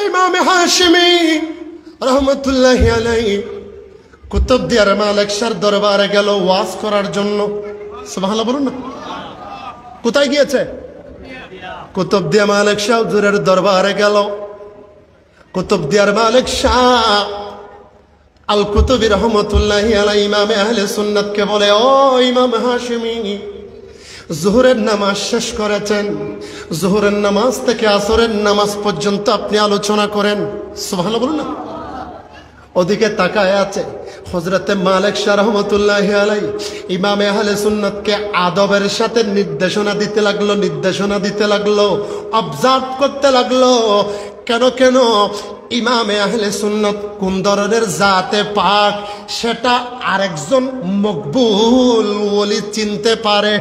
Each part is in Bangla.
ইমাম হাশিমি রহমতুল্লাহি আলাইহি কুতুবদিয়ার মালিক শাহর দরবারে গেল ওয়াজ করার জন্য। সুবহানাল্লাহ বলুন না। কোথায় গিয়েছে? কুতুবদিয়া মালিক শাহ হুজুরের দরবারে গেল। কুতুবদিয়ার মালিক শাহ আল কুতুবী রহমতুল্লাহি আলাইহি ইমামে আহলে সুন্নাতকে বলে, ও ইমাম হাশিমি, জোহরের নামাজ শেষ করেছেন, জোহরের নামাজ থেকে আসরের নামাজ পর্যন্ত আপনি আলোচনা করেন। সুবহানাল্লাহ বলুন না। ওদিকে তাকায় আছে হযরতে মালিক শাহ রহমতুল্লাহি আলাইহি ইমামে আহলে সুন্নাতকে আদবের সাথে নির্দেশনা দিতে লাগলো, অবজার্ভ করতে লাগলো। কেন ইমামে আহলে সুন্নাত কোন ধরনের জাতে পাক সেটা আরেকজন মকবুল ওলি চিনতে পারে।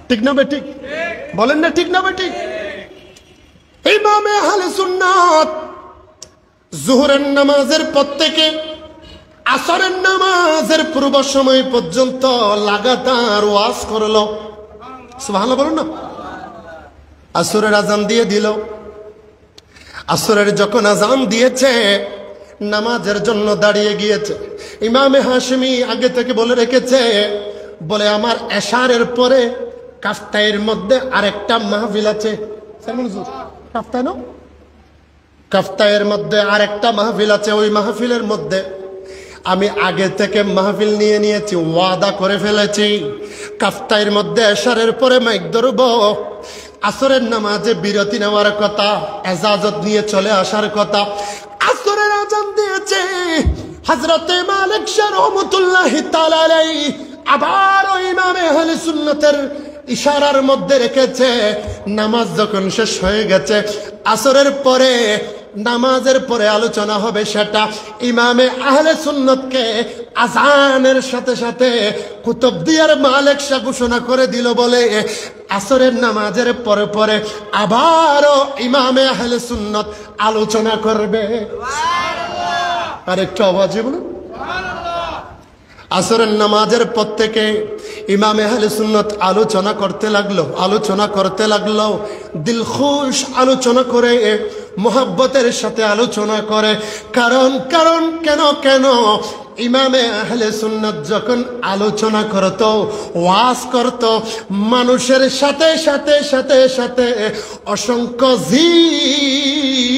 ঠিক না বেঠিক? বলেন না ঠিক না বেঠিক? ইমামে আহলে সুন্নাত জোহরের নামাজের পর থেকে আসরের নামাজের পূর্ব সময় পর্যন্ত লাগাতার ওয়াজ করলো। সুবহানাল্লাহ বলুন না। আসরের আজান দিয়ে দিল। আসরের যখন আজান দিয়েছে, নামাজের জন্য দাঁড়িয়ে গিয়েছে। ইমামে হাশিমি আগে থেকে বলে রেখেছে, বলে আমার এশারের পরে কাফতাইয়ের মধ্যে আরেকটা মাহফিল আছে। কাফতাই না, কাফতাইয়ের মধ্যে আরেকটা মাহফিল আছে। ওই মাহফিলের মধ্যে আমি আগে থেকে মাহফিল নিয়ে নিয়েছি, ওয়াদা করে ফেলেছি। কাফতাইয়ের মধ্যে এশারের পরে মাইক ধরব, আসরের নামাজে বিরতি নেওয়ার কথা, এজাজত নিয়ে চলে আসার কথা। আসরের আজান দিয়েছে হযরতে মালিক শাহ রহমাতুল্লাহি তাআলা আলাইহি, আবার ওই ইমামে আহলে সুন্নাতের ইশারার মধ্যে রেখেছে। নামাজ যখন শেষ হয়ে গেছে, আসরের পরে নামাজের পরে আলোচনা হবে, সেটা ইমামে আহলে সুন্নাতকে আজানের সাথে সাথে কুতুবদিয়ার মালিক শাহ ঘোষণা করে দিল। বলে আসরের নামাজের পরে পরে আবারও ইমামে আহলে সুন্নাত আলোচনা করবে। আর একটু আওয়াজে বলুন। আসরের নামাজের পর থেকে ইমামে আহলে সুন্নাত আলোচনা করতে লাগলো, দিল খুশ আলোচনা করে, মোহাব্বতের সাথে আলোচনা করে। কারণ কেন ইমামে আহলে সুন্নাত যখন আলোচনা করত, ওয়াজ করত, মানুষের সাথে সাথে সাথে সাথে অসংখ্য জিন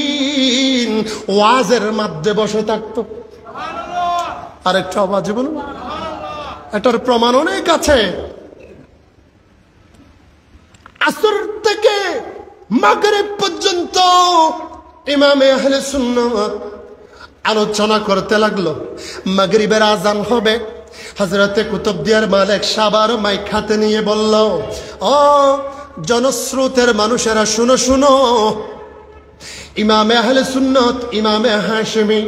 ওয়াজের মধ্যে বসে থাকতো। আর একটু আওয়াজে বলুন। এটার প্রমাণ অনেক আছে। আসর থেকে মাগরিব পর্যন্ত ইমামে আহলে সুন্নাত আলোচনা করতে লাগলো। মাগরিবের আজান হবে, হযরতে কুতুবদিয়ার মালিক শাহ আবার মাইক হাতে নিয়ে বলল, ও জনস্রোতের মানুষেরা শুনো, ইমামে আহলে সুন্নাত ইমামে হাশিমি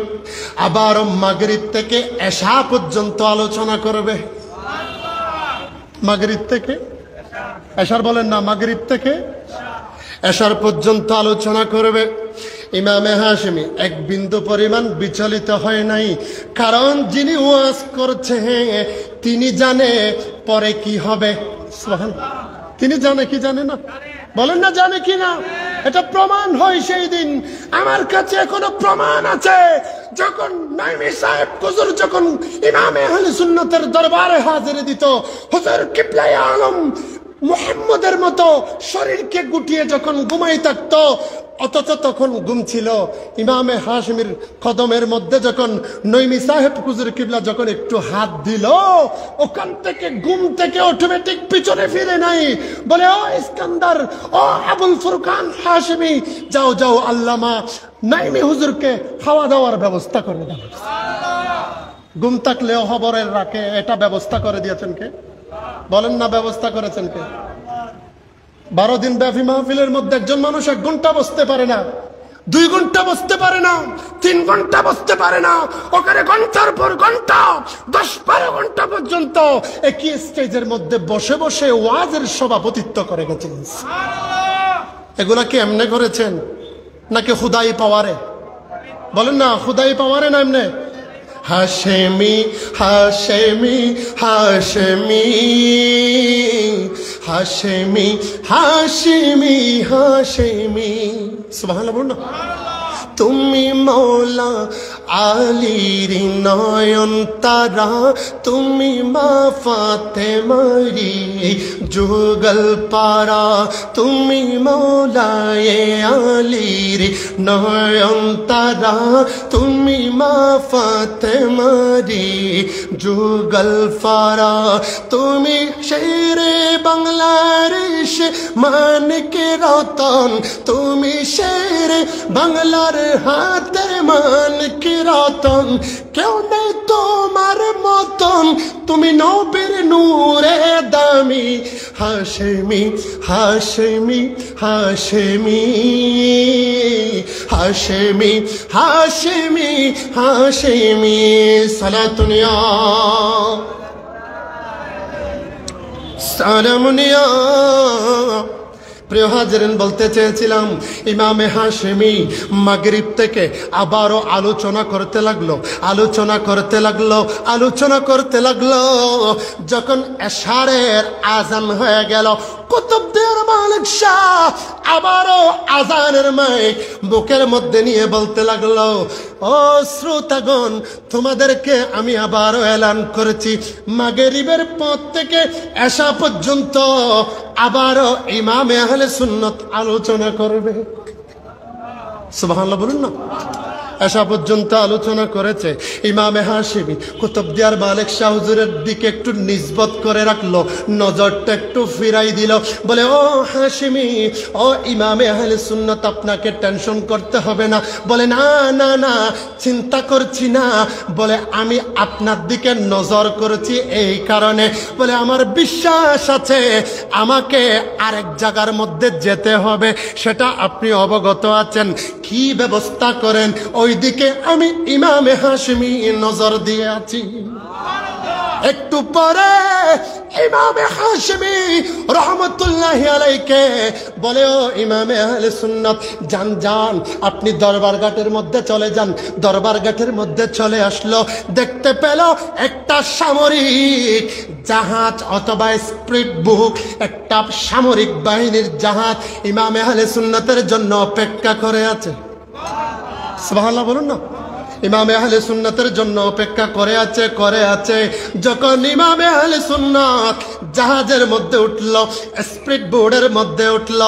আবার মাগরিব থেকে এশা পর্যন্ত আলোচনা করবে। মাগরিব থেকে এশার বলেন না, মাগরিব থেকে এশার পর্যন্ত আলোচনা করবে। ইমামে হাশিমি এক বিন্দু পরিমাণ বিচলিত হয় নাই, কারণ যিনি ওয়াজ করছে তিনি জানে পরে কি হবে। তিনি জানে কি জানে না? বলেন না জানে কি না? এটা প্রমাণ হয় সেই দিন। আমার কাছে এখনো প্রমাণ আছে, যখন নাইমি সাহেব হুজুর যখন ইমামে আহলে সুন্নাতের দরবারে হাজিরি দিত, হুজুর কিবলায়ে আলম মুহাম্মদের মতো শরীরকে গুটিয়ে যখন ঘুমাই থাকতো, অথচ তখন ঘুম ছিল। ইমামে হাশিমির কদমের মধ্যে যখন নইমি সাহেব হুজুর কিবলা যখন একটু হাত দিল, ওখান থেকে ঘুম থেকে অটোমেটিক পিছনে ফিরে নাই। বলে, ও ইস্কান্দার, ও আবুল ফুরকান হাশিমি, যাও আল্লামা নাইমি হুজুরকে খাওয়া দাওয়ার ব্যবস্থা করে দাও। ঘুম থাকলেও খবরের রাখে, এটা ব্যবস্থা করে দিয়েছেন কে? বলেন না, ব্যবস্থা করেছেন কে? 12 দিন ব্যাপী মাহফিলের মধ্যে একজন মানুষ 1 ঘন্টা বসতে পারে না, 2 ঘন্টা বসতে পারে না, 3 ঘন্টা বসতে পারে না, ওখানে ঘন্টার পর ঘন্টা 10-12 ঘন্টা পর্যন্ত একই স্টেজের মধ্যে বসে বসে ওয়াজের সভাপতিত্ব করে গেছেন। এগুলা কি এমনি করেছেন নাকি খুদাই পাওয়ারে? বলেন না, খুদাই পাওয়ারে না এমনি? হাশেমি হাশেমি হাশেমি হাশেমি হাশেমি হাশেমি সুবহানাল্লাহ বলুন না। তুমি মৌলা আলীর নয়ন তারা, তুমি মা ফাতেমারি যুগল পারা, তুমি মৌলায়ে আলীর নয়ন তারা, তুমি মা ফাতেমারি যুগল পারা, তুমি শেরে বাংলাদেশ মানকে রতন, তুমি শেরে বাংলার হাতের মান কি রতন, কেউ নেই তোমার মতন, তুমি নবীর নূরে দামি, হাশেমি হাশেমি হাশেমি হাশেমি হাশেমি হাশেমি সালাতুনিয়া সালামুনিয়া। প্রিয় হাজিরিন, বলতে চেয়েছিলাম ইমামে হাশেমি মাগরিব থেকে আবারও আলোচনা করতে লাগলো, আলোচনা করতে লাগলো, আলোচনা করতে লাগলো। যখন এশারের আজান হয়ে গেল, কুতুবদের মালিক শাহ আবারও আজানের মাইক বুকের মধ্যে নিয়ে বলতে লাগলো, ও শ্রোতাগণ, তোমাদেরকে আমি আবারও এলান করেছি, মাগরিবের পর থেকে এশা পর্যন্ত আবারও ইমামে আহলে সুন্নাত আলোচনা করবে। সুবহানাল্লাহ বলুন না। এশা পর্যন্ত আলোচনা করেছে। ইমামে হাশেমি কুতুবদিয়ার মালিক শাহ হুজুরের দিকে একটু নিসবত করে রাখলো, নজরটা একটু ফিরাই দিল, বলে, ও হাশেমি, ও ইমামে আহলে সুন্নাত, আপনাকে টেনশন করতে হবে না। বলে, না না না, চিন্তা করছি না। বলে, আমি আপনার দিকে নজর করেছি এই কারণে, বলে, আমার বিশ্বাস আছে আমাকে আরেক জায়গার মধ্যে যেতে হবে, সেটা আপনি অবগত আছেন। কি ব্যবস্থা করেন ওইদিকে আমি ইমামে হাশেমি নজর দিয়ে আছি। একটু পরে ইমামে হাশেমি রহমতুল্লাহি আলাইকে বলে, ও ইমামে আহলে সুন্নাত, যান যান, আপনি দরবার ঘাটের মধ্যে চলে যান। দরবার ঘাটের মধ্যে চলে আসলো, দেখতে পেল একটা সামরিক জাহাজ অথবা স্পিড বুক, একটা সামরিক বাহিনীর জাহাজ ইমামে আহলে সুন্নাতের জন্য অপেক্ষা করে আছে। সুবহানাল্লাহ বলুন না। ইমামে আহলে সুন্নাতের জন্য অপেক্ষা করে আছে। যখন ইমামে আহলে সুন্নাত জাহাজের মধ্যে উঠল, স্পিড বোর্ডের মধ্যে উঠল,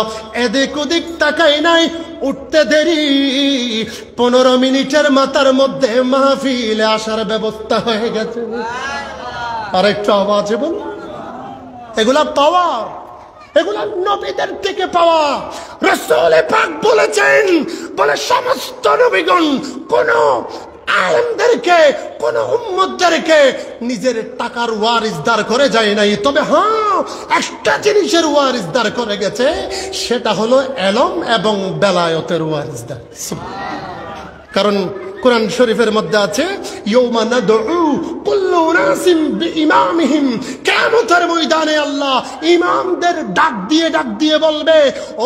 এদিক ওদিক তাকাই নাই, উঠতে দেরি 15 মিনিটের মাথার মধ্যে মাহফিলে আসার ব্যবস্থা হয়ে গেছে। আর একটু আওয়াজে বল, এগুলা পাওয়ার, এগুলা নবীদের থেকে পাওয়া। রাসূল পাক বলেছেন, বলে, সমস্ত নবীগণ কোন আলেমদেরকে, কোন উম্মতদেরকে নিজের টাকার ওয়ারিসদার করে যায় নাই, তবে হ্যাঁ, একটা জিনিসের ওয়ারিসদার করে গেছে, সেটা হলো ইলম এবং বেলায়েতের ওয়ারিসদার। কারণ কোরআন শরীফের মধ্যে আছে, ইয়াউমা নাদউ কুল্লু নাসিম বিইমামিহিম, কিয়ামতের ময়দানে আল্লাহ ইমামদের ডাক দিয়ে বলবে,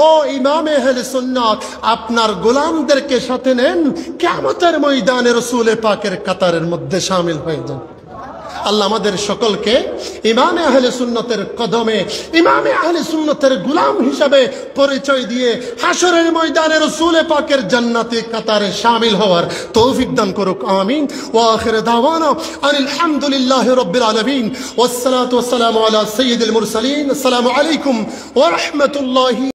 ও ইমামে আহলে সুন্নাত, আপনার গোলামদেরকে সাথে নেন, কিয়ামতের ময়দানে রাসূল পাকের কাতারের মধ্যে শামিল হয়ে যান। আল্লাহ আমাদের সকলকে ইমামে আহলে সুন্নতের কদমে, ইমামে আহলে সুন্নতের গোলাম হিসাবে পরিচয় দিয়ে হাসরের ময়দানে রাসূল পাকের জান্নাতি কাতারে শামিল হওয়ার তৌফিক দান করুক, আমিন। ওয়া আখিরু দাওয়ানা আনিল হামদুলিল্লাহি রাব্বিল আলামিন, ওয়াস সালাতু ওয়াস সালামু আলা সাইয়্যিদিল মুরসালিন। আসসালামু আলাইকুম ওয়া রাহমাতুল্লাহি।